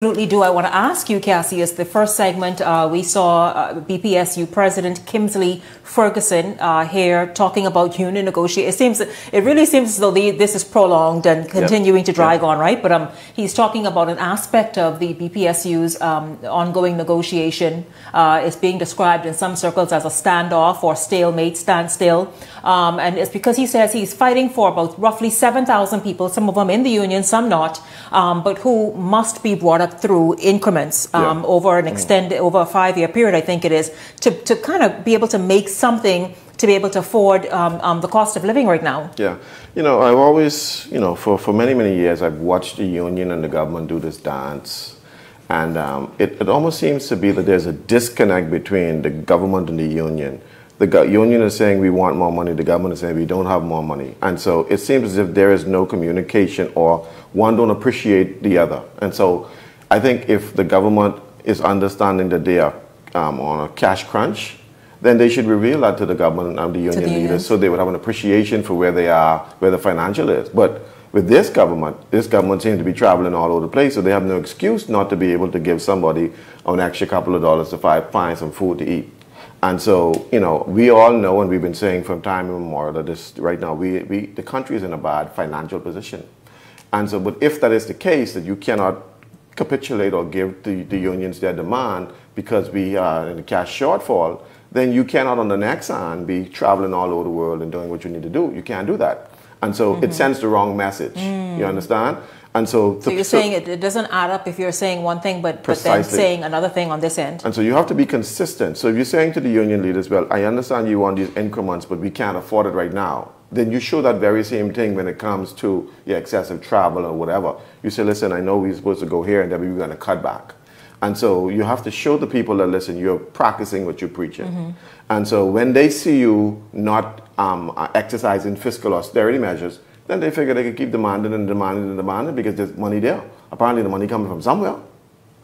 Absolutely do. I want to ask you, Cassie, as the first segment, we saw BPSU President Kingsley Ferguson here talking about union negotiation. It really seems as though this is prolonged and continuing to drag on, right? But he's talking about an aspect of the BPSU's ongoing negotiation. It's being described in some circles as a standoff or stalemate, standstill. And it's because he says he's fighting for about roughly 7,000 people, some of them in the union, some not, but who must be brought up through increments over an over a 5-year period, I think it is, to kind of be able to make something to be able to afford the cost of living right now. Yeah, I've always, for many, many years, I've watched the union and the government do this dance. And it almost seems to be that there's a disconnect between the government and the union. The union is saying we want more money, the government is saying we don't have more money. And so it seems as if there is no communication, or one don't appreciate the other. And so I think if the government is understanding that they are on a cash crunch, then they should reveal that to the government and the union leaders, so they would have an appreciation for where they are, where the financial is. But with this government seems to be traveling all over the place, so they have no excuse not to be able to give somebody an extra couple of dollars to find some food to eat. And so, we all know, and we've been saying from time immemorial, that this right now, the country is in a bad financial position. And so, but if that is the case, that you cannot capitulate or give the unions their demand because we are in a cash shortfall, then you cannot on the next hand be traveling all over the world and doing what you need to do. You can't do that. And so it sends the wrong message. You understand? And so you're saying it doesn't add up if you're saying one thing, but then saying another thing on this end. And so you have to be consistent. So if you're saying to the union leaders, well, I understand you want these increments, but we can't afford it right now, then you show that very same thing when it comes to your excessive travel or whatever. You say, listen, I know we're supposed to go here and then we're going to cut back. And so you have to show the people that, listen, you're practicing what you're preaching. And so when they see you not exercising fiscal austerity measures, then they figure they can keep demanding and demanding and demanding because there's money there. Apparently the money coming from somewhere.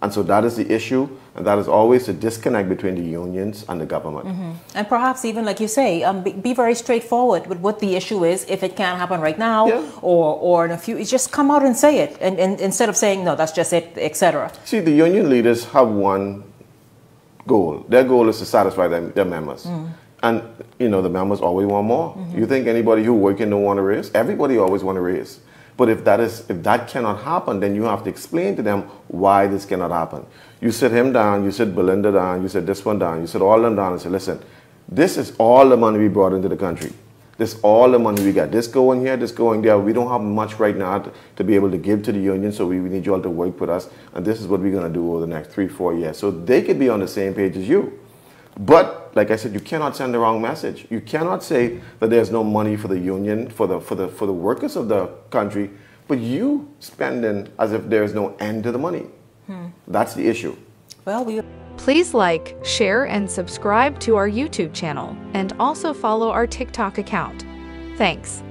And so that is the issue, and that is always the disconnect between the unions and the government. And perhaps even, like you say, be very straightforward with what the issue is. If it can't happen right now or in a few, just come out and say it, and instead of saying, no, that's just it, etc. See, the union leaders have one goal. Their goal is to satisfy their members. And, the members always want more. You think anybody who working don't want to raise? Everybody always want to raise. But if that cannot happen, then you have to explain to them why this cannot happen. You sit him down, you sit Belinda down, you sit this one down, you sit all of them down and say, listen, this is all the money we brought into the country. This is all the money we got. This going here, this going there. We don't have much right now to be able to give to the union, so we need you all to work with us. And this is what we're going to do over the next 3-4 years. So they could be on the same page as you. But, like I said, you cannot send the wrong message. You cannot say that there's no money for the union, for the workers of the country, but you spending as if there's no end to the money. That's the issue. Well, Please like, share, and subscribe to our YouTube channel, and also follow our TikTok account. Thanks.